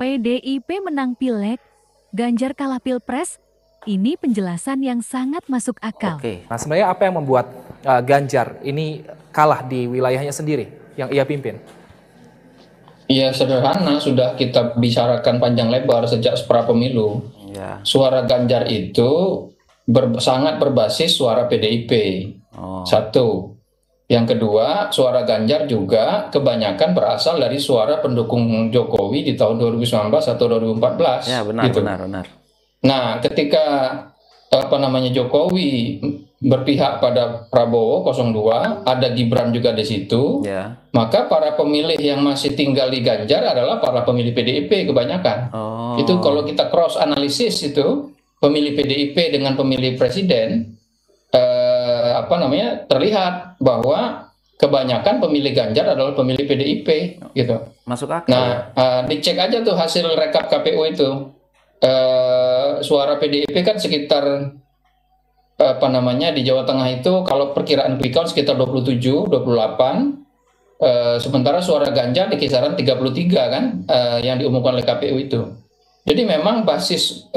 PDIP menang Pileg, Ganjar kalah Pilpres, ini penjelasan yang sangat masuk akal. Oke, nah sebenarnya apa yang membuat Ganjar ini kalah di wilayahnya sendiri yang ia pimpin? Ya sederhana, sudah kita bicarakan panjang lebar sejak pra pemilu. Ya. Suara Ganjar itu sangat berbasis suara PDIP. Satu. Yang kedua, suara Ganjar juga kebanyakan berasal dari suara pendukung Jokowi di tahun 2019 atau 2014. Ya, benar, gitu. benar. Nah, ketika Jokowi berpihak pada Prabowo 02, ada Gibran juga di situ, ya. Maka para pemilih yang masih tinggal di Ganjar adalah para pemilih PDIP kebanyakan. Itu kalau kita cross analisis itu, pemilih PDIP dengan pemilih presiden, terlihat bahwa kebanyakan pemilih Ganjar adalah pemilih PDIP gitu. Masuk akal. Nah, dicek aja tuh hasil rekap KPU itu. Suara PDIP kan sekitar di Jawa Tengah itu kalau perkiraan quick count sekitar 27, 28. Sementara suara Ganjar di kisaran 33 kan yang diumumkan oleh KPU itu. Jadi memang basis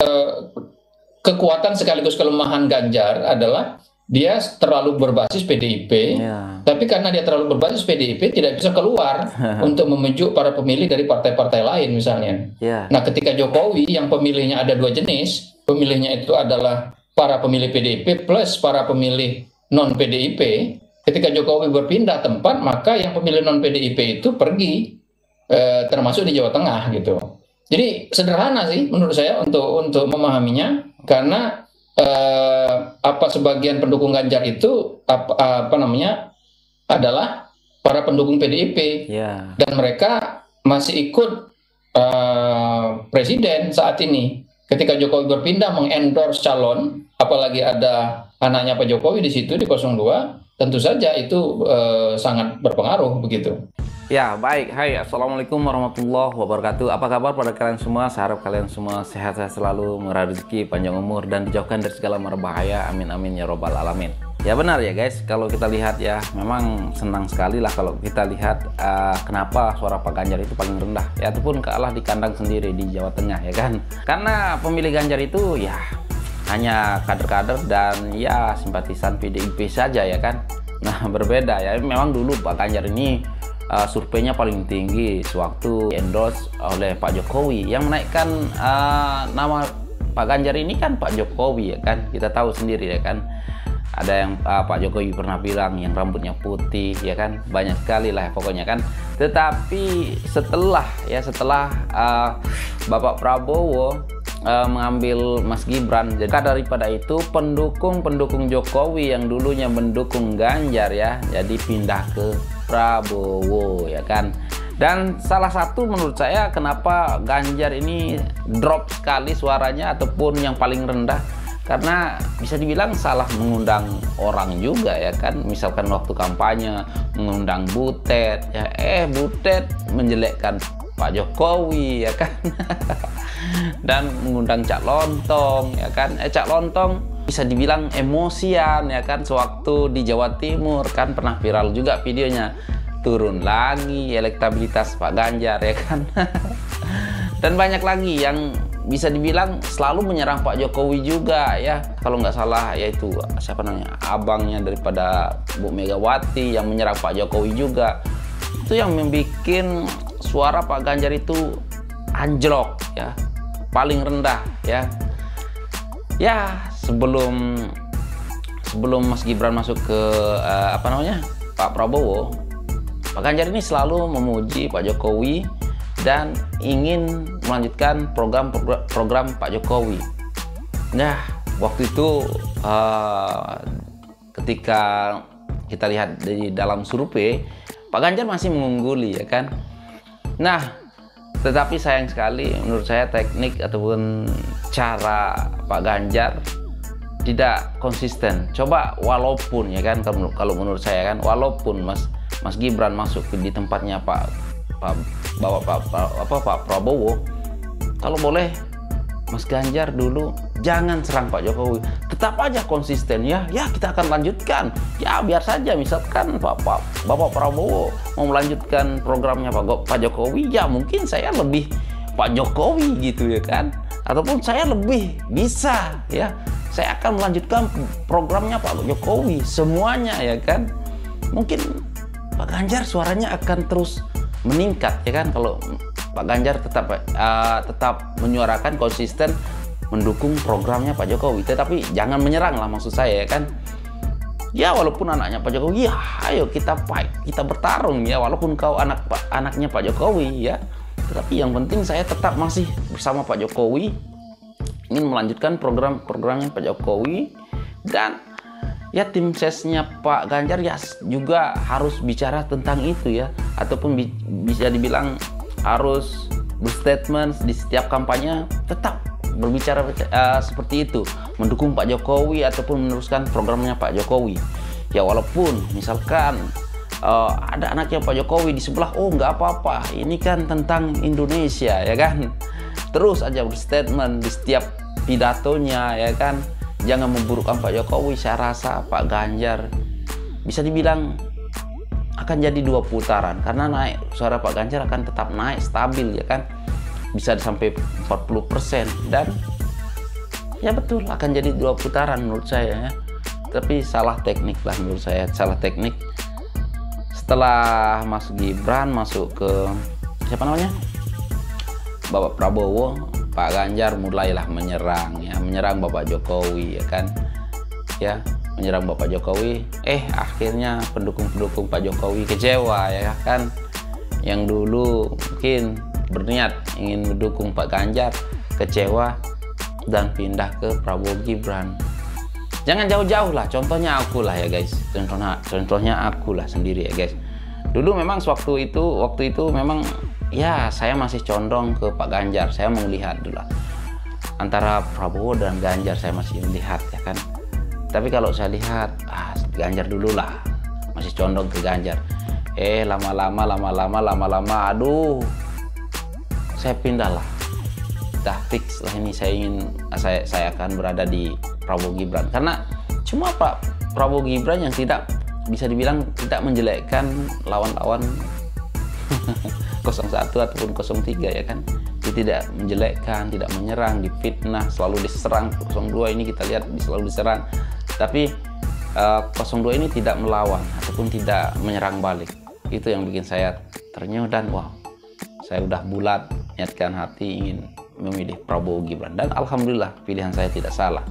kekuatan sekaligus kelemahan Ganjar adalah dia terlalu berbasis PDIP, tapi karena dia terlalu berbasis PDIP tidak bisa keluar untuk membentuk para pemilih dari partai-partai lain misalnya. Nah, ketika Jokowi yang pemilihnya ada dua jenis, pemilihnya itu adalah para pemilih PDIP plus para pemilih non PDIP. Ketika Jokowi berpindah tempat, maka yang pemilih non PDIP itu pergi, termasuk di Jawa Tengah gitu. Jadi sederhana sih menurut saya untuk memahaminya, karena sebagian pendukung Ganjar itu adalah para pendukung PDIP dan mereka masih ikut presiden saat ini. Ketika Jokowi berpindah mengendorse calon, apalagi ada anaknya Pak Jokowi di situ di 02, tentu saja itu sangat berpengaruh begitu. Ya, baik. Hai, assalamualaikum warahmatullahi wabarakatuh. Apa kabar pada kalian semua? Saya harap kalian semua sehat-sehat selalu, murah rezeki, panjang umur, dan dijauhkan dari segala mara bahaya. Amin amin ya robbal alamin. Ya benar ya guys, kalau kita lihat ya, memang senang sekali lah kalau kita lihat kenapa suara Pak Ganjar itu paling rendah, ya ataupun kalah di kandang sendiri di Jawa Tengah ya kan. Karena pemilih Ganjar itu ya hanya kader-kader dan ya simpatisan PDIP saja ya kan. Nah berbeda ya, memang dulu Pak Ganjar ini surveinya paling tinggi sewaktu endorse oleh Pak Jokowi. Yang menaikkan nama Pak Ganjar ini kan Pak Jokowi ya kan, kita tahu sendiri ya kan. Ada yang Pak Jokowi pernah bilang yang rambutnya putih ya kan, banyak sekali lah pokoknya kan. Tetapi setelah Bapak Prabowo mengambil Mas Gibran, jadi daripada itu pendukung Jokowi yang dulunya mendukung Ganjar ya, jadi pindah ke Prabowo ya kan. Dan salah satu menurut saya kenapa Ganjar ini drop sekali suaranya ataupun yang paling rendah, karena bisa dibilang salah mengundang orang juga ya kan. Misalkan waktu kampanye mengundang Butet ya, Butet menjelekkan Pak Jokowi ya kan. Dan mengundang Cak Lontong ya kan, Cak Lontong bisa dibilang emosian ya kan, sewaktu di Jawa Timur kan pernah viral juga videonya, turun lagi elektabilitas Pak Ganjar ya kan. Dan banyak lagi yang bisa dibilang selalu menyerang Pak Jokowi juga ya. Kalau nggak salah yaitu siapa namanya, abangnya daripada Bu Megawati yang menyerang Pak Jokowi juga. Itu yang membuat suara Pak Ganjar itu anjlok ya, paling rendah ya. Ya sebelum Mas Gibran masuk ke Pak Prabowo, Pak Ganjar ini selalu memuji Pak Jokowi dan ingin melanjutkan program Pak Jokowi. Nah, waktu itu ketika kita lihat di dalam survei, Pak Ganjar masih mengungguli ya kan. Nah, tetapi sayang sekali menurut saya teknik ataupun cara Pak Ganjar tidak konsisten. Coba walaupun ya kan, kalau menurut saya kan, walaupun Mas Gibran masuk di tempatnya Pak Prabowo, kalau boleh Mas Ganjar dulu jangan serang Pak Jokowi, tetap aja konsisten ya kita akan lanjutkan ya, biar saja misalkan Bapak Prabowo mau melanjutkan programnya Pak Jokowi ya, mungkin saya lebih Pak Jokowi gitu ya kan, ataupun saya lebih bisa ya, saya akan melanjutkan programnya Pak Jokowi semuanya ya kan. Mungkin Pak Ganjar suaranya akan terus meningkat ya kan, kalau Pak Ganjar tetap menyuarakan konsisten mendukung programnya Pak Jokowi, tetapi jangan menyerang lah maksud saya ya kan. Ya walaupun anaknya Pak Jokowi, ya ayo kita fight, kita bertarung ya, walaupun kau anaknya Pak Jokowi ya, tetapi yang penting saya tetap masih bersama Pak Jokowi, ingin melanjutkan programnya Pak Jokowi. Dan ya tim sesnya Pak Ganjar ya juga harus bicara tentang itu ya, ataupun bisa dibilang harus berstatement di setiap kampanye, tetap berbicara seperti itu, mendukung Pak Jokowi ataupun meneruskan programnya Pak Jokowi. Ya walaupun misalkan ada anaknya Pak Jokowi di sebelah, oh nggak apa-apa, ini kan tentang Indonesia ya kan, terus aja berstatement di setiap pidatonya ya kan, jangan memburukkan Pak Jokowi. Saya rasa Pak Ganjar bisa dibilang akan jadi 2 putaran, karena naik suara Pak Ganjar akan tetap naik stabil ya kan, bisa sampai 40%, dan ya betul akan jadi 2 putaran menurut saya ya. Tapi salah teknik lah menurut saya, salah teknik. Setelah Mas Gibran masuk ke siapa namanya, Bapak Prabowo, Pak Ganjar mulailah menyerang ya, menyerang Bapak Jokowi ya kan, ya menyerang Bapak Jokowi. Akhirnya pendukung-pendukung Pak Jokowi kecewa ya kan, yang dulu mungkin berniat ingin mendukung Pak Ganjar kecewa dan pindah ke Prabowo Gibran. Jangan jauh-jauh lah, contohnya aku lah ya guys, contohnya aku lah sendiri ya guys. Dulu memang waktu itu memang ya saya masih condong ke Pak Ganjar, saya mau lihat dulu lah antara Prabowo dan Ganjar, saya masih melihat ya kan. Tapi kalau saya lihat Ganjar dulu lah, masih condong ke Ganjar. Lama-lama aduh, saya pindah lah, dah fix lah ini, saya akan berada di Prabowo Gibran, karena cuma Pak Prabowo Gibran yang tidak bisa dibilang tidak menjelekkan lawan-lawan 01 ataupun 03 ya kan. Dia tidak menjelekkan, tidak menyerang, difitnah, selalu diserang. 02 ini kita lihat selalu diserang, tapi 02 ini tidak melawan ataupun tidak menyerang balik. Itu yang bikin saya ternyuh, dan wow, saya udah bulat niatkan hati ingin memilih Prabowo Gibran, dan alhamdulillah pilihan saya tidak salah.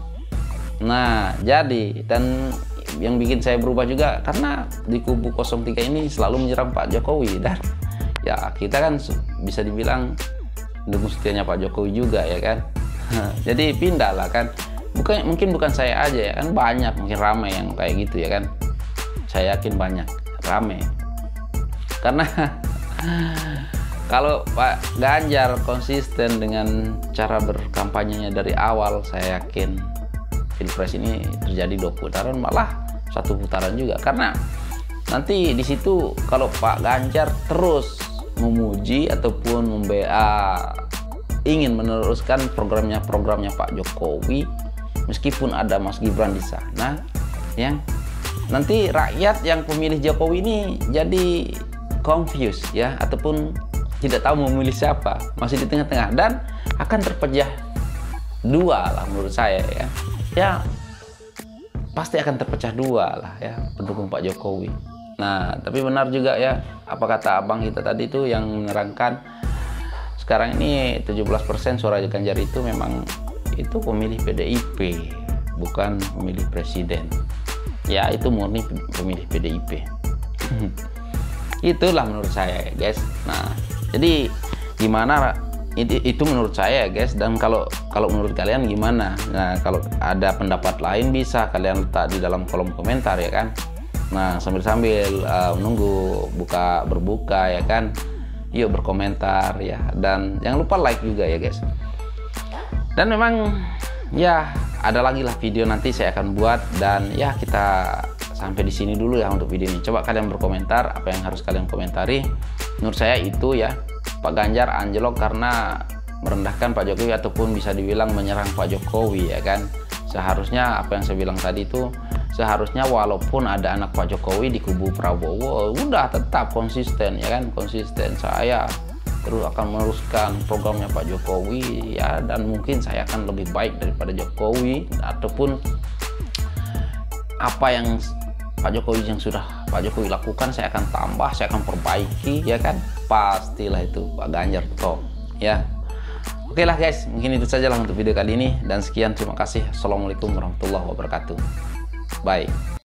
Nah jadi, dan yang bikin saya berubah juga karena di kubu 03 ini selalu menyerang Pak Jokowi, dan ya kita kan bisa dibilang dukung setianya Pak Jokowi juga ya kan. Jadi pindah lah kan, mungkin bukan saya aja ya kan, banyak, mungkin ramai yang kayak gitu ya kan. Saya yakin banyak, ramai, karena kalau Pak Ganjar konsisten dengan cara berkampanyenya dari awal, saya yakin Pilpres ini terjadi 2 putaran, malah 1 putaran juga. Karena nanti di situ kalau Pak Ganjar terus memuji ataupun ingin meneruskan programnya Pak Jokowi, meskipun ada Mas Gibran di sana, yang nanti rakyat yang pemilih Jokowi ini jadi confused ya, ataupun tidak tahu memilih siapa, masih di tengah-tengah, dan akan terpecah 2 lah menurut saya ya. Ya pasti akan terpecah 2 lah ya pendukung Pak Jokowi. Nah tapi benar juga ya apa kata abang kita tadi tuh yang menerangkan, sekarang ini 17% suara Ganjar itu memang itu pemilih PDIP, bukan pemilih presiden. Ya itu murni pemilih PDIP. Itulah menurut saya ya guys. Nah jadi gimana, itu menurut saya ya guys, dan kalau menurut kalian gimana? Nah kalau ada pendapat lain bisa kalian letak di dalam kolom komentar ya kan. Nah sambil menunggu berbuka ya kan, yuk berkomentar ya, dan jangan lupa like juga ya guys. Dan memang ya ada lagi lah video nanti saya akan buat, dan ya kita sampai di sini dulu ya untuk video ini. Coba kalian berkomentar apa yang harus kalian komentari. Menurut saya itu ya, Pak Ganjar anjlok karena merendahkan Pak Jokowi ataupun bisa dibilang menyerang Pak Jokowi ya kan. Seharusnya apa yang saya bilang tadi itu, seharusnya walaupun ada anak Pak Jokowi di kubu Prabowo, udah tetap konsisten ya kan, konsisten. Saya terus akan meneruskan programnya Pak Jokowi ya, dan mungkin saya akan lebih baik daripada Jokowi, ataupun apa yang Pak Jokowi lakukan saya akan tambah, saya akan perbaiki, ya kan? Pastilah itu Pak Ganjar top ya. Oke lah guys, mungkin itu saja lah untuk video kali ini, dan sekian, terima kasih. Assalamualaikum warahmatullahi wabarakatuh. Bye.